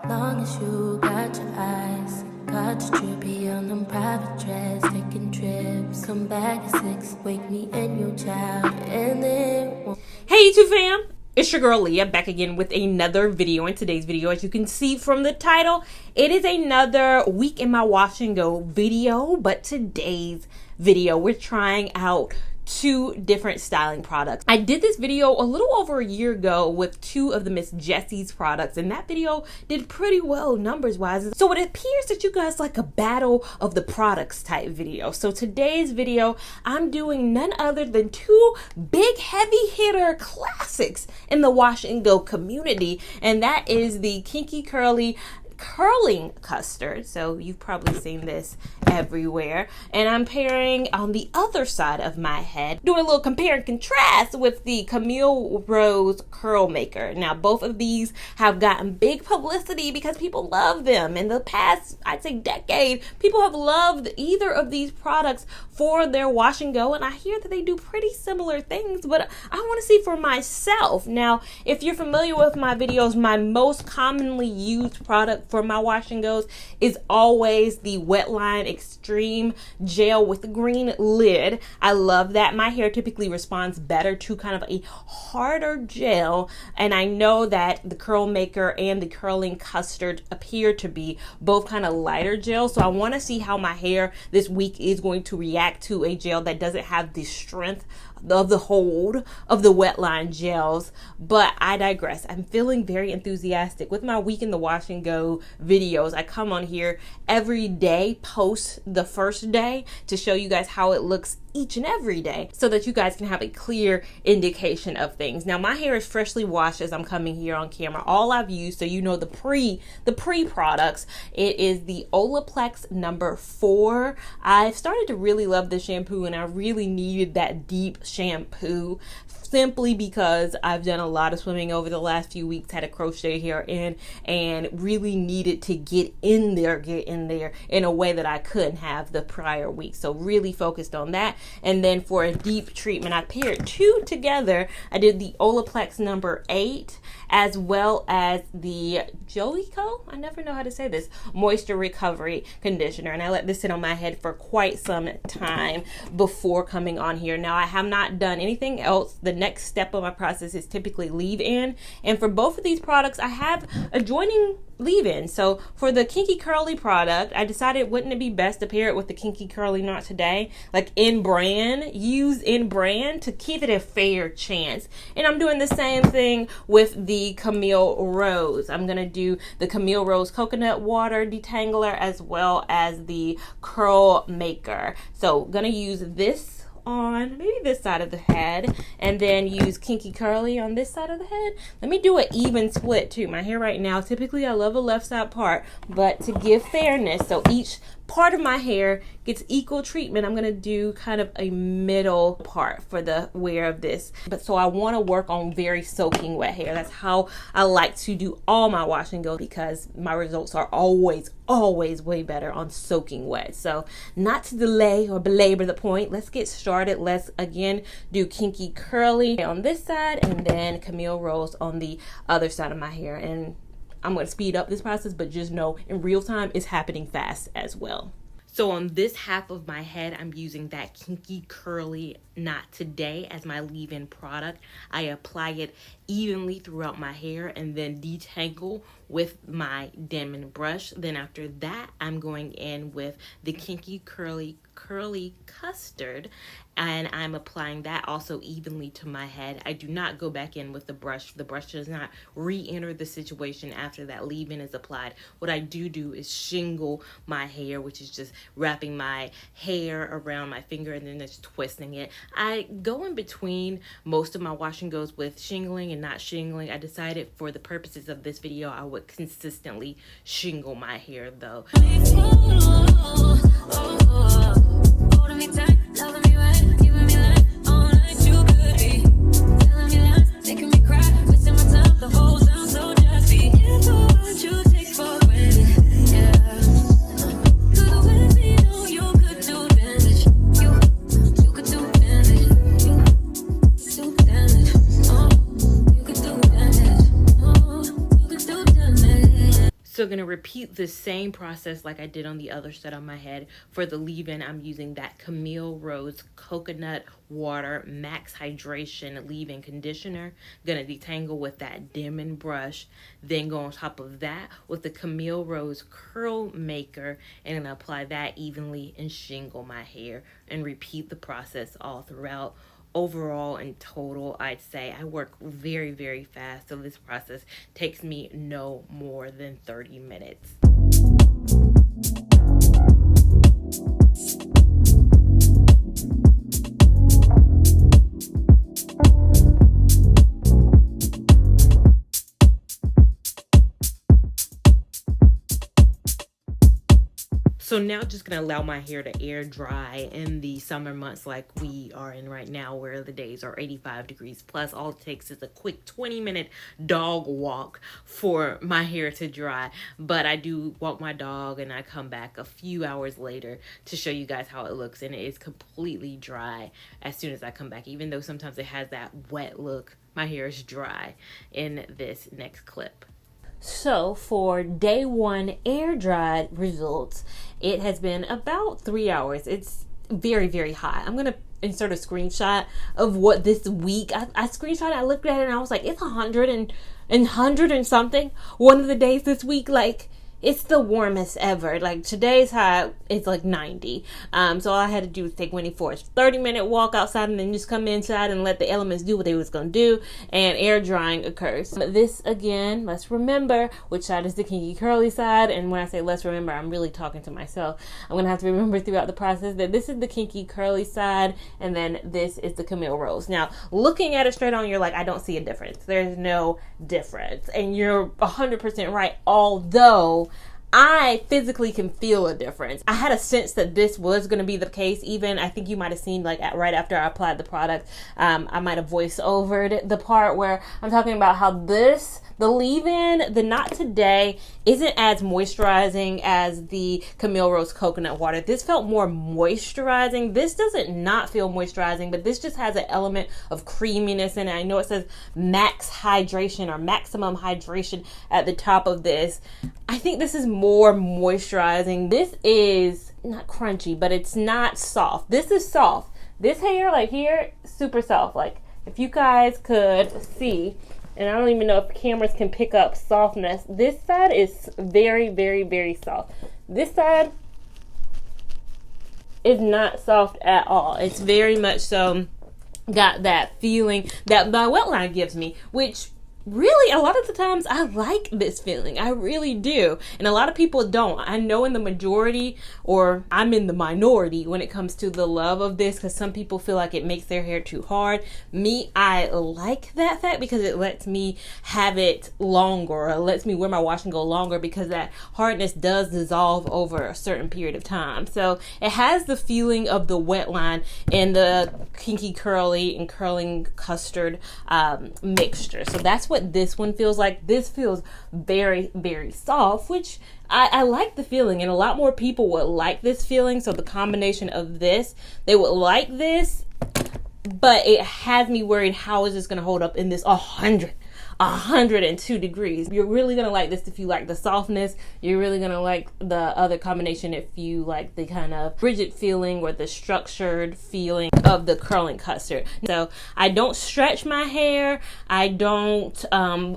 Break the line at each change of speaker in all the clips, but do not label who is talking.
Long as you got your eyes, got your trippy on them private jets, taking trips. Come back at 6, wake me and your child, and then.
Hey YouTube fam, it's your girl Leah back again with another video. In today's video, as you can see from the title, it is another week in my wash and go video. But today's video, we're trying out 2 different styling products. I did this video a little over a year ago with 2 of the Miss Jessie's products, and that video did pretty well numbers wise. So it appears that you guys like a battle of the products type video. So today's video, I'm doing none other than 2 big heavy hitter classics in the wash and go community, and that is the Kinky Curly curling custard. So you've probably seen this everywhere, and I'm pairing on the other side of my head, doing a little compare and contrast with the Camille Rose curl maker. Now both of these have gotten big publicity because people love them. In the past, I'd say decade, people have loved either of these products for their wash and go, and I hear that they do pretty similar things, but I want to see for myself. Now if you're familiar with my videos, my most commonly used product for my wash and goes is always the Wetline Extreme Gel with the green lid. I love that. My hair typically responds better to kind of a harder gel, and I know that the Curl Maker and the Curling Custard appear to be both kind of lighter gel, so I want to see how my hair this week is going to react to a gel that doesn't have the strength of the hold of the Wetline gels. But I digress. I'm feeling very enthusiastic with my week in the wash and go videos. I come on here every day post the first day to show you guys how it looks each and every day, so that you guys can have a clear indication of things. Now my hair is freshly washed as I'm coming here on camera. All I've used, so you know, the pre products, it is the Olaplex number 4. I've started to really love this shampoo, and I really needed that deep shampoo simply because I've done a lot of swimming over the last few weeks, had a crochet hair in, and really needed to get in there in a way that I couldn't have the prior week. So really focused on that. And then for a deep treatment, I paired 2 together. I did the Olaplex number 8 as well as the Jolico, I never know how to say this, moisture recovery conditioner, and I let this sit on my head for quite some time before coming on here. Now I have not done anything else. The next step of my process is typically leave-in, and for both of these products I have adjoining leave-in. So for the Kinky Curly product, I decided, wouldn't it be best to pair it with the Kinky Curly Not Today, like in brand, use in brand to give it a fair chance. And I'm doing the same thing with the Camille Rose. I'm gonna do the Camille Rose coconut water detangler as well as the curl maker. So gonna use this on maybe this side of the head, and then use Kinky Curly on this side of the head. Let me do an even split too. My hair right now, typically I love a left side part, but to give fairness, so each part of my hair gets equal treatment, I'm gonna do kind of a middle part for the wear of this. But so I want to work on very soaking wet hair. That's how I like to do all my wash and go, because my results are always way better on soaking wet. So not to delay or belabor the point, let's get started. Let's again do Kinky Curly on this side, and then Camille Rose on the other side of my hair. And I'm going to speed up this process, but just know in real time it's happening fast as well. So on this half of my head, I'm using that Kinky Curly Not Today as my leave-in product. I apply it evenly throughout my hair and then detangle with my Denman brush. Then after that, I'm going in with the Kinky Curly Custard, and I'm applying that also evenly to my head. I do not go back in with the brush. The brush does not re-enter the situation after that leave-in is applied. What I do is shingle my hair, which is just wrapping my hair around my finger and then just twisting it. I go in between most of my wash and goes with shingling and not shingling. I decided for the purposes of this video, I would consistently shingle my hair though. Holding me tight, loving me right, giving me life all night. You could be telling me lies, making me cry, wasting my time. The whole sound so just be into what you take for granted. Yeah, could with me, know you could do damage. You could do damage. You do damage. Oh, you could do damage. Oh, you could do damage. So I'm going to repeat the same process like I did on the other set on my head. For the leave-in, I'm using that Camille Rose Coconut Water Max Hydration leave-in conditioner. Going to detangle with that Denman brush. Then go on top of that with the Camille Rose Curl Maker. And I'm going to apply that evenly and shingle my hair. And repeat the process all throughout. Overall and total, I'd say I work very, very fast, so this process takes me no more than 30 minutes. So now just going to allow my hair to air dry in the summer months like we are in right now, where the days are 85 degrees plus. All it takes is a quick 20-minute dog walk for my hair to dry. But I do walk my dog and I come back a few hours later to show you guys how it looks. And it is completely dry as soon as I come back. Even though sometimes it has that wet look, my hair is dry in this next clip. So for day 1 air dried results, it has been about 3 hours. It's very, very hot. I'm going to insert a screenshot of what this week, I screenshot it, I looked at it and I was like, it's 100 and something. One of the days this week, like, it's the warmest ever. Like today's high, it's like 90. So all I had to do was take Winnie for a 30-minute walk outside and then just come inside and let the elements do what they was going to do. And air drying occurs. But this again, let's remember which side is the kinky curly side. And when I say let's remember, I'm really talking to myself. I'm going to have to remember throughout the process that this is the kinky curly side and then this is the Camille Rose. Now, looking at it straight on, you're like, I don't see a difference. There's no difference. And you're 100% right. Although I physically can feel a difference. I had a sense that this was going to be the case. Even I think you might have seen like right after I applied the product, I might have voiced over the part where I'm talking about how the leave-in, the Not Today, isn't as moisturizing as the Camille Rose Coconut Water. This felt more moisturizing. This doesn't not feel moisturizing, but this just has an element of creaminess in it. I know it says max hydration or maximum hydration at the top of this. I think this is more moisturizing. This is not crunchy, but it's not soft. This is soft. This hair, like here, super soft. Like if you guys could see, and I don't even know if cameras can pick up softness. This side is very, very, very soft. This side is not soft at all. It's very much so got that feeling that my wet line gives me, which really, a lot of the times I like this feeling. I really do. And a lot of people don't. I know in the majority, or I'm in the minority when it comes to the love of this, because some people feel like it makes their hair too hard. Me, I like that fact because it lets me have it longer, or it lets me wear my wash and go longer, because that hardness does dissolve over a certain period of time. So it has the feeling of the wet line and the kinky curly and curling custard mixture. So that's what this one feels like. This feels very, very soft, which I like the feeling, and a lot more people would like this feeling. So the combination of this, they would like this, but it has me worried, how is this going to hold up in this 102 degrees. You're really going to like this if you like the softness. You're really going to like the other combination if you like the kind of rigid feeling or the structured feeling of the curling custard. So I don't stretch my hair. I don't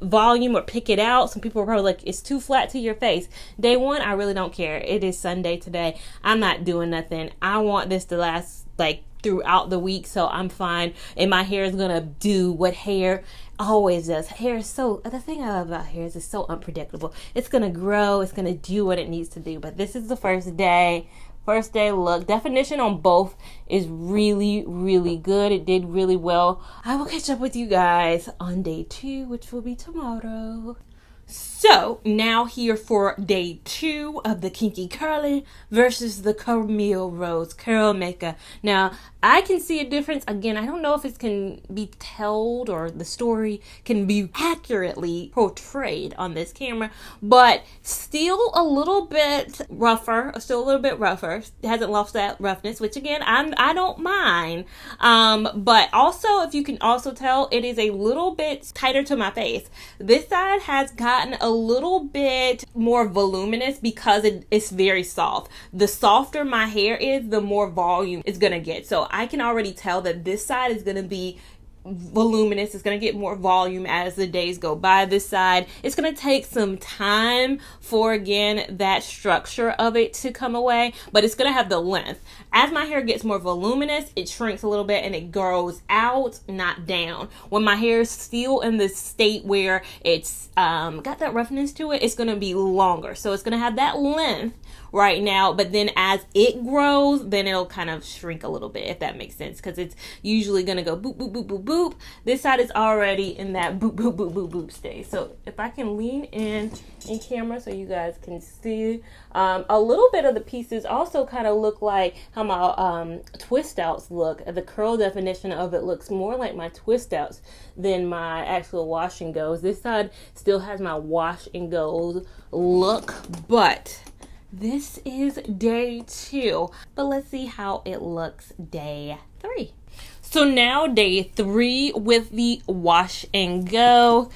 volume or pick it out. Some people are probably like, it's too flat to your face. Day 1, I really don't care. It is Sunday today. I'm not doing nothing. I want this to last like throughout the week, so I'm fine. And my hair is gonna do what hair always does. Hair is the thing I love about hair is it's so unpredictable. It's gonna grow, it's gonna do what it needs to do. But this is the first day look. Definition on both is really, really good. It did really well. I will catch up with you guys on day 2, which will be tomorrow. So now here for day 2 of the Kinky Curly versus the Camille Rose Curl Maker. Now, I can see a difference. Again, I don't know if it can be told or the story can be accurately portrayed on this camera, but still a little bit rougher. It hasn't lost that roughness, which again, I don't mind. But also, if you can also tell, it is a little bit tighter to my face. This side has gotten a little bit more voluminous because it's very soft. The softer my hair is, the more volume it's gonna get. So I can already tell that this side is gonna be voluminous. It's going to get more volume as the days go by. This side, it's going to take some time for, again, that structure of it to come away, but it's going to have the length. As my hair gets more voluminous, it shrinks a little bit and it grows out, not down. When my hair is still in the state where it's got that roughness to it, it's going to be longer. So it's going to have that length right now, but then as it grows, then it'll kind of shrink a little bit, if that makes sense, because it's usually going to go boop, boop, boop, boop, boop. This side is already in that boop, boop, boop, boop, boop stage. So if I can lean in camera so you guys can see, a little bit of the pieces also kind of look like how my twist outs look. The curl definition of it looks more like my twist outs than my actual wash and goes. This side still has my wash and goes look, but this is day 2, but let's see how it looks day 3. So now day 3 with the wash and go,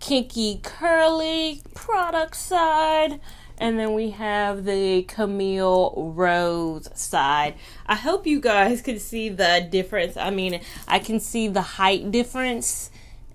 kinky curly product side, and then we have the Camille Rose side. I hope you guys can see the difference. I mean, I can see the height difference.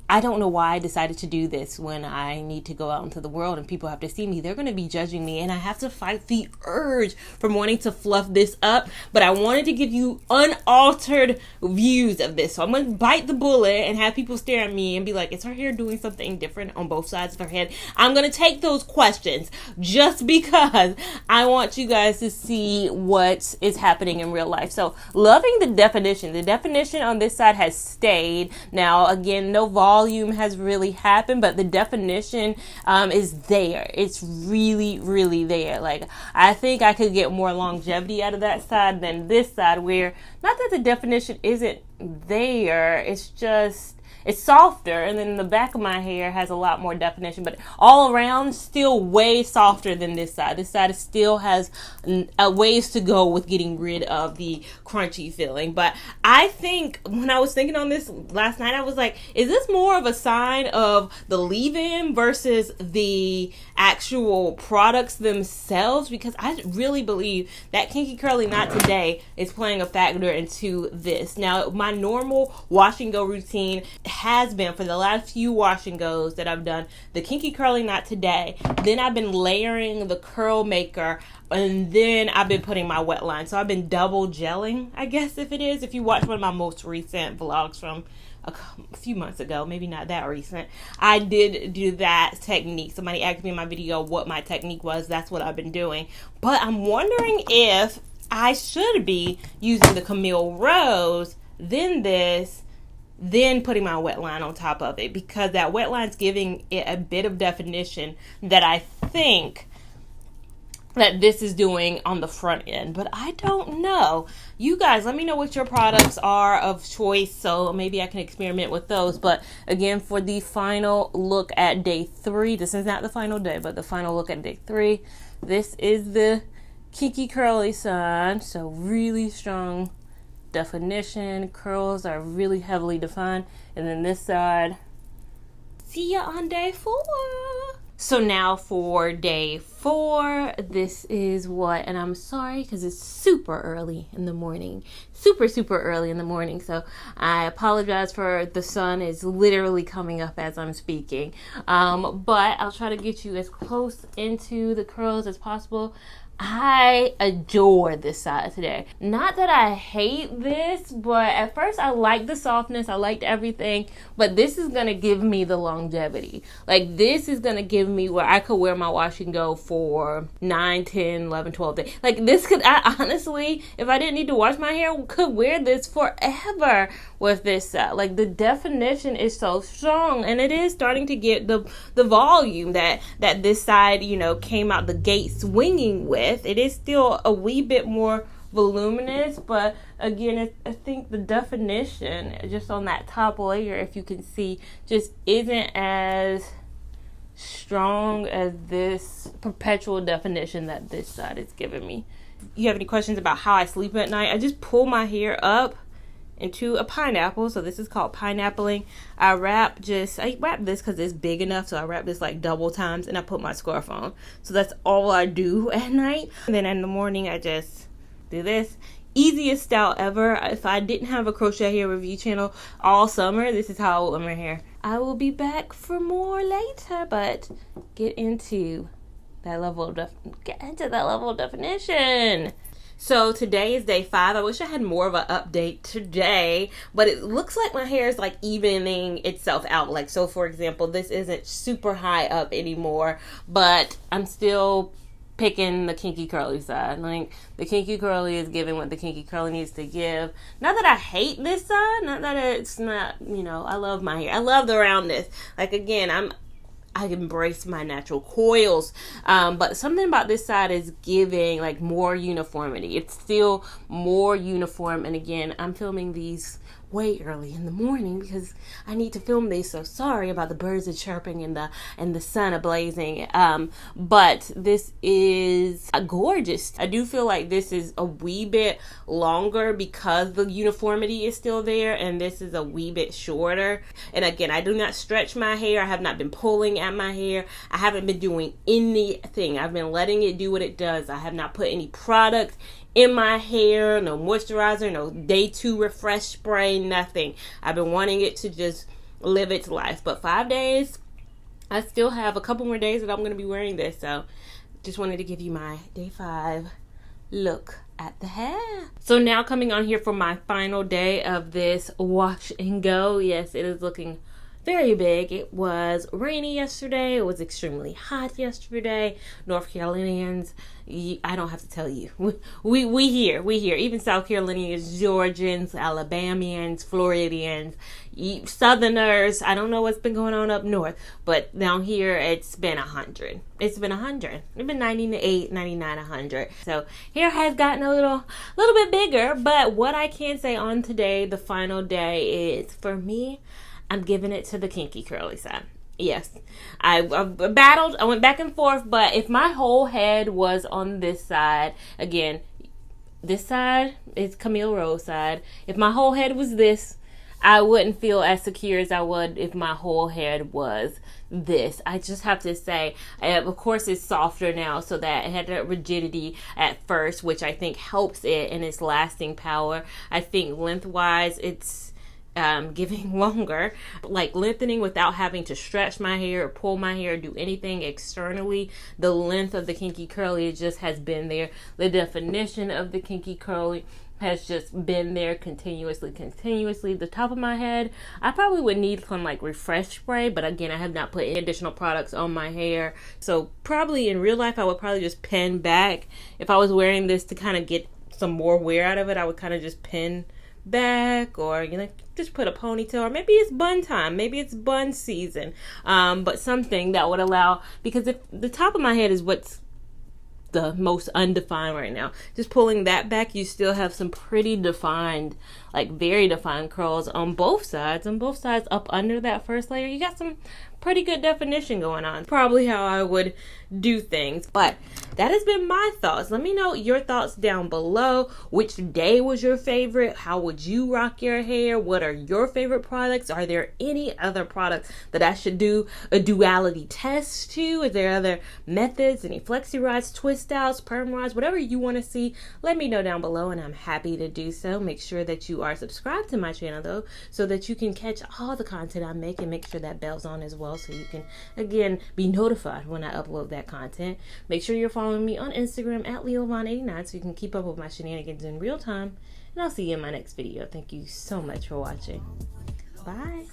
I don't know why I decided to do this when I need to go out into the world and people have to see me. They're going to be judging me, and I have to fight the urge from wanting to fluff this up. But I wanted to give you unaltered views of this. So I'm going to bite the bullet and have people stare at me and be like, is her hair doing something different on both sides of her head? I'm going to take those questions just because I want you guys to see what is happening in real life. So loving the definition. The definition on this side has stayed. Now, again, no volume has really happened, but the definition is there. It's really, really there. Like, I think I could get more longevity out of that side than this side, where not that the definition isn't there, it's just it's softer, and then the back of my hair has a lot more definition, but all around still way softer than this side. This side still has ways to go with getting rid of the crunchy feeling. But I think when I was thinking on this last night, I was like, is this more of a sign of the leave-in versus the actual products themselves? Because I really believe that Kinky Curly Not Today is playing a factor into this. Now, my normal wash and go routine has been, for the last few wash and goes that I've done, the Kinky Curly Not Today, then I've been layering the curl maker, and then I've been putting my wet line. So I've been double gelling, I guess, if it is. If you watch one of my most recent vlogs from a few months ago, maybe not that recent, I did do that technique. Somebody asked me in my video what my technique was. That's what I've been doing. But I'm wondering if I should be using the Camille Rose, then this, then putting my wet line on top of it, because that wet line's giving it a bit of definition that I think that this is doing on the front end. But I don't know. You guys, let me know what your products are of choice, so maybe I can experiment with those. But again, for the final look at day 3, this is not the final day, but the final look at day 3, this is the Kinky Curly side. So really strong definition, curls are really heavily defined, and then this side, see ya on day 4. So now for day 4, this is what, and I'm sorry because it's super early in the morning, super early in the morning, so I apologize for the sun is literally coming up as I'm speaking, but I'll try to get you as close into the curls as possible. I adore this side today. Not that I hate this, but at first I liked the softness, I liked everything, but this is going to give me the longevity. Like, this is going to give me where I could wear my wash and go for 9, 10, 11, 12 days. Like, this could, I honestly, if I didn't need to wash my hair, could wear this forever with this side. Like, the definition is so strong, and it is starting to get the volume that this side, you know, came out the gate swinging with. It is still a wee bit more voluminous, but again, I think the definition just on that top layer, if you can see, just isn't as strong as this perpetual definition that this side is giving me. You have any questions about how I sleep at night? I just pull my hair up into a pineapple. So this is called pineappling. I wrap this because it's big enough, so I wrap this like double times, and I put my scarf on. So that's all I do at night. And then in the morning I just do this. Easiest style ever. If I didn't have a crochet hair review channel all summer, this is how I would wear my hair. I will be back for more later, but get into that level of definition. So today is day 5. I wish I had more of an update today, but it looks like my hair is like evening itself out. Like, so for example, this isn't super high up anymore, but I'm still picking the kinky curly side. Like, the kinky curly is giving what the kinky curly needs to give. Not that I hate this side, not that it's not, you know, I love my hair. I love the roundness. Like, again, I embrace my natural coils, but something about this side is giving like more uniformity. It's still more uniform, and again, I'm filming these way early in the morning because I need to film these, so sorry about the birds are chirping and the sun ablazing, but this is gorgeous. I do feel like this is a wee bit longer because the uniformity is still there, and this is a wee bit shorter. And again, I do not stretch my hair. I have not been pulling at my hair. I haven't been doing anything. I've been letting it do what it does. I have not put any product in my hair, no moisturizer, no day 2 refresh spray, nothing. I've been wanting it to just live its life. But 5 days, I still have a couple more days that I'm going to be wearing this. So just wanted to give you my day 5 look at the hair. So now coming on here for my final day of this wash and go. Yes, it is looking very big. It was rainy yesterday. It was extremely hot yesterday. North Carolinians, I don't have to tell you. We here. Even South Carolinians, Georgians, Alabamians, Floridians, Southerners. I don't know what's been going on up north, but down here it's been 100. It's been 100. It's been 98, 99, 100. So hair has gotten a little bit bigger, but what I can say on today, the final day, is for me, I'm giving it to the kinky curly side. Yes, I battled. I went back and forth, but if my whole head was on this side, again, this side is Camille Rose side. If my whole head was this, I wouldn't feel as secure as I would if my whole head was this. I just have to say, of course, it's softer now, so that it had that rigidity at first, which I think helps it in its lasting power. I think lengthwise, it's giving longer, like lengthening without having to stretch my hair or pull my hair or do anything externally. The length of the kinky curly just has been there. The definition of the kinky curly has just been there continuously. The top of my head, I probably would need some like refresh spray, but again, I have not put any additional products on my hair. So probably in real life, I would probably just pin back. If I was wearing this to kind of get some more wear out of it, I would kind of just pin back, or you know, just put a ponytail, or maybe it's bun time, maybe it's bun season, but something that would allow, because if the top of my head is what's the most undefined right now, just pulling that back, you still have some pretty defined, like very defined curls on both sides up under that first layer. You got some pretty good definition going on. Probably how I would do things. But that has been my thoughts. Let me know your thoughts down below. Which day was your favorite? How would you rock your hair? What are your favorite products? Are there any other products that I should do a duality test to? Is there other methods, any flexi rods, twist outs, perm rods, whatever you want to see? Let me know down below, and I'm happy to do so. Make sure that you are subscribed to my channel though, so that you can catch all the content I make, and make sure that bell's on as well, so you can again be notified when I upload that content. Make sure you're following me on Instagram at LeoVon89 so you can keep up with my shenanigans in real time, and I'll see you in my next video. Thank you so much for watching. Bye.